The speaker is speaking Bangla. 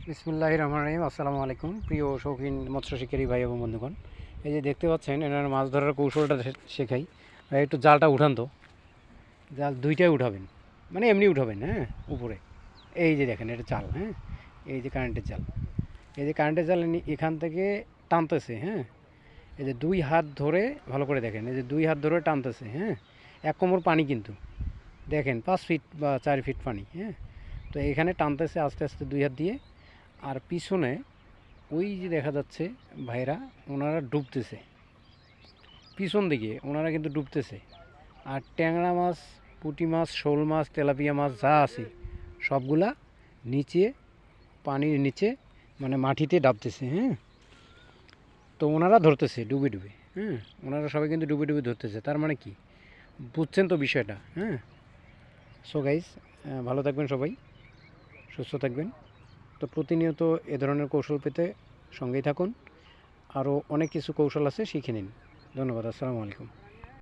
বিসমিল্লাহির রহমানির রহিম। আসসালামু আলাইকুম প্রিয় শৌখিন মৎস্য শিকারী ভাই এবং বন্ধুগণ। এই যে দেখতে পাচ্ছেন এনার মাছ ধরার কৌশলটা শেখাই। ভাই একটু জালটা উঠান তো। জাল দুইটাই উঠাবেন, মানে এমনি উঠাবেন, হ্যাঁ, উপরে। এই যে দেখেন এটা জাল, হ্যাঁ, এই যে কারেন্টের জাল। এই যে কারেন্টের জাল এখান থেকে টানতেছে, হ্যাঁ। এই যে দুই হাত ধরে ভালো করে দেখেন, এই যে দুই হাত ধরে টানতেছে, হ্যাঁ। এক কোমর পানি কিন্তু দেখেন 5 ফিট বা 4 ফিট পানি, হ্যাঁ। তো এখানে টানতেছে আস্তে আস্তে দুই হাত দিয়ে। আর পিছনে ওই যে দেখা যাচ্ছে ভাইরা, ওনারা ডুবতেছে, পিছন দিকে ওনারা কিন্তু ডুবতেছে। আর ট্যাংরা মাছ, পুঁটি মাছ, শোল মাছ, তেলাপিয়া মাছ যা আছে সবগুলা নিচে, পানির নিচে, মানে মাটিতে ডাবতেছে, হ্যাঁ। তো ওনারা ধরতেছে ডুবে ডুবে, হ্যাঁ। ওনারা সবাই কিন্তু ডুবে ডুবে ধরতেছে, তার মানে কি বুঝছেন তো বিষয়টা, হ্যাঁ। সো গাইস, ভালো থাকবেন সবাই, সুস্থ থাকবেন। তো প্রতিনিয়ত এ ধরনের কৌশল পেতে সঙ্গেই থাকুন। আরও অনেক কিছু কৌশল আছে, শিখে নিন। ধন্যবাদ। আসসালামু আলাইকুম।